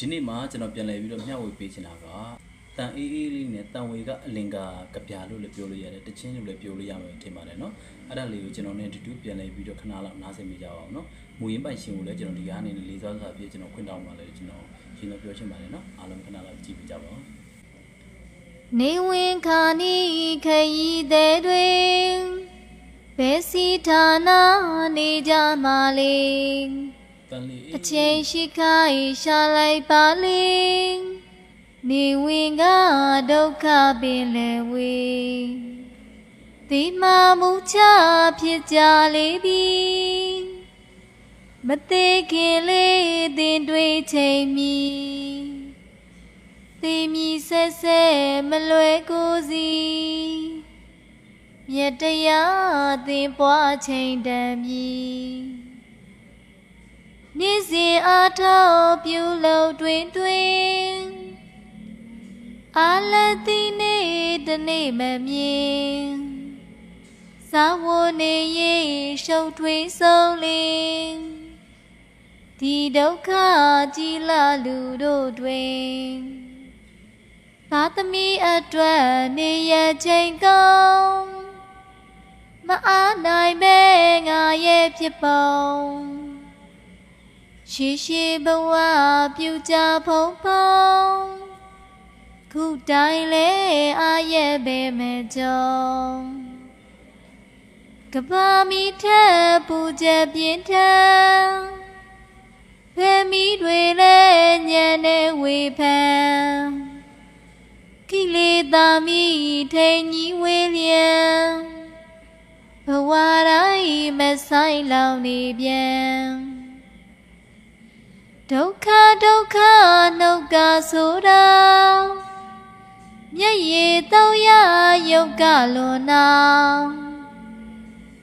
ဒီနေ့မှာကျွန်တော်ပြန်လည်ပြီးတော့မျှဝေပေးချင်တာကတန်အေးအေးလေးနဲ့တန်ဝေကအလင်္ကာကပြာလို့လည်းပြောလို့ရတယ်တချင်းလို့လည်းပြောလို့ရမယ်ထင်ပါတယ်နော်အဲ့ဒါလေးကိုကျွန်တော်နဲ့တူတူပြန်လည်ပြီးတော့ခဏလောက်နားဆင်မိကြအောင်နော်မူရင်းပိုင်ရှင်ကိုလည်းကျွန်တော်ဒီကားအနေနဲ့လေးစားစွာပြည့်ကျွန်တော်ခွင့်တောင်းပါလေကျွန်တော်ရှင်းတော့ပြောချင်ပါတယ်နော်အားလုံးခဏလောက်ကြည့်ပြကြပါဦးနေဝင်ခါနီခရီးတဲ့တွင်ဘယ်စီဌာနနေကြမှာလေအချိန်ရှိခိုင်းရှာလိုက်ပါလေနေဝင်ကဒုက္ခပင်လေဝေဒီမှာမူချဖြစ်ကြလေပြီမသေးခင်လေးတင်တွေးချိန်မီသေမီဆက်ဆက်မလွယ်ကိုစီမြတ်တရားသင်ပွားချိန်တံမီနေ့စဉ်အားထုတ်ပြုလုပ်တွင်အာလတိနေတနေ့မမြင်သာဝနေရေရှုပ်ထွေးဆုံးလင်းဒီဒုက္ခကြီးလာလူတို့တွင်သာသမီအတွက်နေရချိန်ကောင်းမအားနိုင်ပဲငါရဲ့ဖြစ်ပုံရှိရှိဘဝပြုကြဖုံဖုံခုတိုင်းလေအားရဲ့ပဲမဲ့ကြောင်းကဘာမီထက်ပူချက်ပြင်းထန်ဖဲမီတွေလည်းညံနေဝေဖန်ခိလေသာမီထိန်ကြီးဝေးလျံဘဝတိုင်းမဆိုင်လောင်နေပြန်ဒုက္ခနှုတ်ကဆိုတာမျက်ရည်တော့ရယုတ်ကလွန်နာ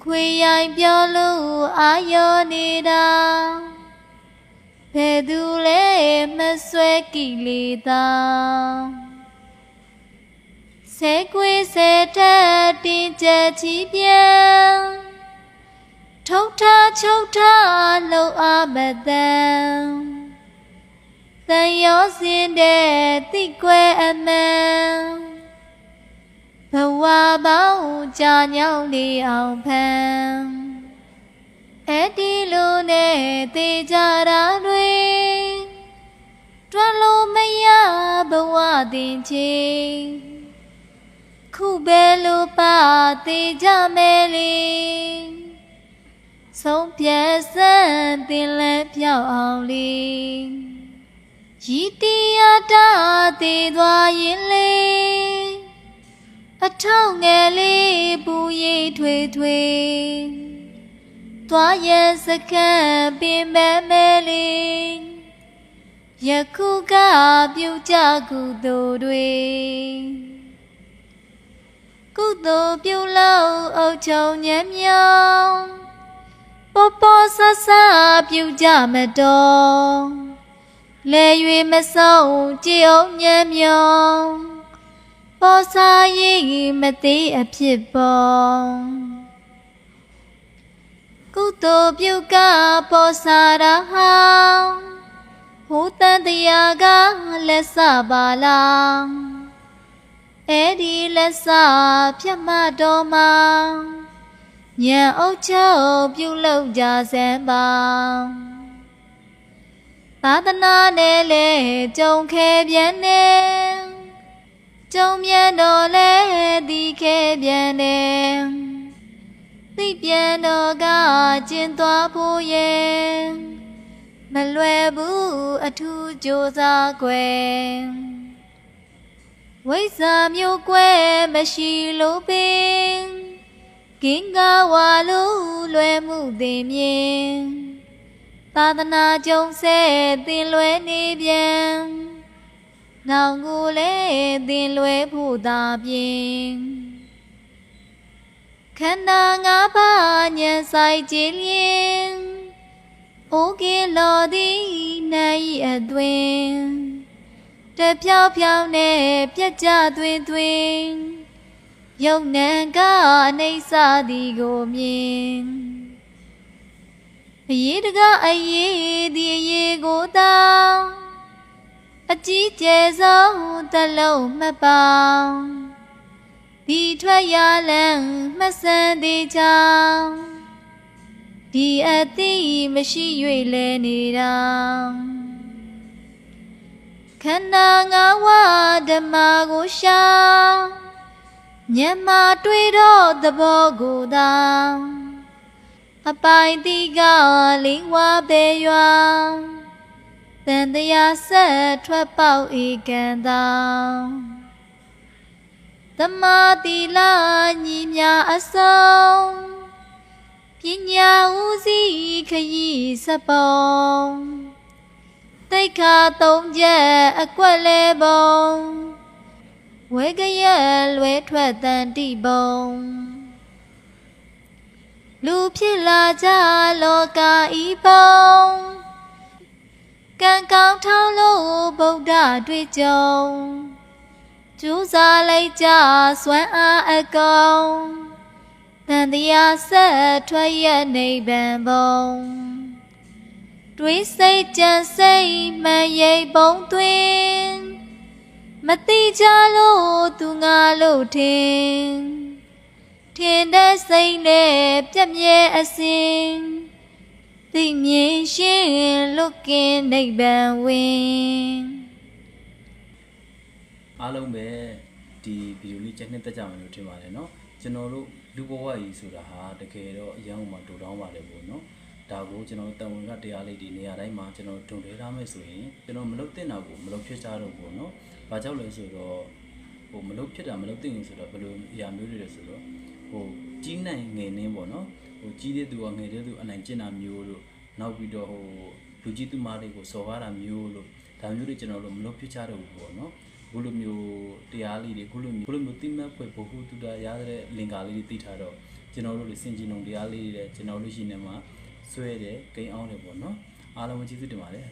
ခွေရိုင်ပြောလို့အာယောနေတာဘယ်သူလဲမဆွဲကိလေသာဆဲကွေးဆဲတက်တင်ချက်ချီပြန်ထုတ်ထားချုပ်ထားလုံအားမတန်တန်ရောစင်တဲ့တိကွယ်အမှန်ဘဝပေါင်းကြာညောင်းနေအောင်ဖန်အဲ့ဒီလိုနဲ့သေကြတာတွေတွန်းလို့မရဘဝတင်ချေခုပဲလို့ပါသေးကြမယ်လေဆုံးဖြတ်စမ်းတင်လက်ပြောက်အောင်လေရည်တရားတာသေးသွားရင်လေအထောက်ငယ်လေးပူရိပ်ထွေထွေသွားရစကံပင်ပန်းမယ်လေယခုကပြုကြကုသိုလ်တွေကုသိုလ်ပြုလို့အုပ်ချုပ်ညံ့မြောင်းပေါ်ပေါ်ဆဆပြုကြမတော်လဲ၍မဆုံးကြည်အောင်ညံ့မြောင်းပေါ်စားရင်မသေးအဖြစ်ပေါ်ကုသိုလ်ပြုကပေါ်စားတာဟောင်းဟိုတန်တရားကလက်စပါလားအဲ့ဒီလက်စဖြတ်မတော်မှာညံအုပ်ချုပ်ပြုလုပ်ကြစမ်းပါသာသနာနဲ့လေကြုံခဲပြန်နေကြုံမြန်တော်လဲဒီခဲပြန်နေသိပြန်တော်ကကျင်သွားဖို့ရဲ့မလွယ်ဘူးအထူးကြိုးစားွယ်ဝိဇ္ဇာမျိုးကွယ်မရှိလို့ပင်ကင်္ဂဝါလို့လွယ်မှုသိမြင်သာသနာကြုံဆဲသင်လွယ်နေပြန်နောင်ကိုလည်းသင်လွယ်ဖို့သာပြင်ခန္ဓာငါးပါးဉာဏ်ဆိုင်ကြည်လျင်အိုကေလော်သည်နိုင်အသွင်တဖြောက်ဖြောက်နဲ့ပြက်ကြသွင်းသွင်းယုံနံကအနိစ္စသည်ကိုမြင်အရေးတကအရေးဒီအရေးကိုတောင်း အကြီးကျယ်ဆုံးတလုံးမှတ်ပေါင်းဒီထွက်ရလန်းမှတ်စမ်းသေးချောင်းဒီအသိမရှိ၍လဲနေတာခန္ဓာငါးဝါဓမ္မကိုရှောင်ညမှာတွေ့တော့သဘောကိုသာအပိုင်တိကလင်းဝါပေရွာတန်တရားဆက်ထွက်ပေါက်ဧကံတောင်သမာတိလာညီမြအစုံပညာဦးစီးခရီးစပုံတိတ်ခါသုံးချက်အကွက်လဲပုံဝေကရက်လွဲထွက်တန်တိပုံလူဖြစ်လာကြလောကဤပုံကံကောင်းထောင်းလို့ဗုဒ္ဓတွေ့ကြုံကျူးစာလိုက်ကြစွမ်းအားအကုန်တန်တရားဆက်ထွက်ရနိဗ္ဗာန်ဘုံတွေးစိတ်ကြံစိတ်မှန်ရိပ်ပုံသွင်းမတိကြလို့သူငါလို့ထင်တဲ့စိတ်နဲ့ပြည့်မြဲအစဉ်သိမြင်ရှင်းလွတ်ကင်းနိဗ္ဗာန်ဝင်အားလုံးပဲဒီဗီဒီယိုလေးချက်နှစ်သက်ကြမယ်လို့ထင်ပါတယ်เนาะကျွန်တော်တို့လူဘဝကြီးဆိုတာဟာတကယ်တော့အရန်ဥမှာတူတောင်းပါတယ်ပေါ့เนาะဒါကိုကျွန်တော်တန်ဝင်ကတရားလေးဒီနေရာတိုင်းမှာကျွန်တော်ထုံထဲထားမယ်ဆိုရင်ကျွန်တော်မလုပ်တဲ့နာကိုမလုပ်ဖြစ်ကြတော့ဘူးเนาะဘာကြောင့်လဲဆိုတော့မလုပ်ဖြစ်တာမလုပ်တဲ့ရင်ဆိုတော့ဘယ်လိုအရာမျိုးတွေလဲဆိုတော့ကြီးနိုင်ငယ်နှင်းပေါ့เนาะကြီးတဲ့သူကငယ်တဲ့သူအနိုင်ကျင့်တာမျိုးလို့နောက်ပြီးတော့လူကြီးသူမတွေကိုစော်ကားတာမျိုးလို့ဒါမျိုးတွေကျွန်တော်တို့မလုပ်ဖြစ်ကြတော့ဘူးပေါ့เนาะခုလိုမျိုးတရားလေးတွေခုလိုမျိုးတိမတ်ဖွယ်ဘဟုတုတရတဲ့လင်္ကာလေးတွေသိထားတော့ကျွန်တော်တို့လေစင်ကြင်ုံတရားလေးတွေကျွန်တော်တို့ရှိနေမှာဆွဲတယ်ဂိမ်းအောင်တယ်ပေါ့နော်အားလုံးကျေးဇူးတင်ပါတယ်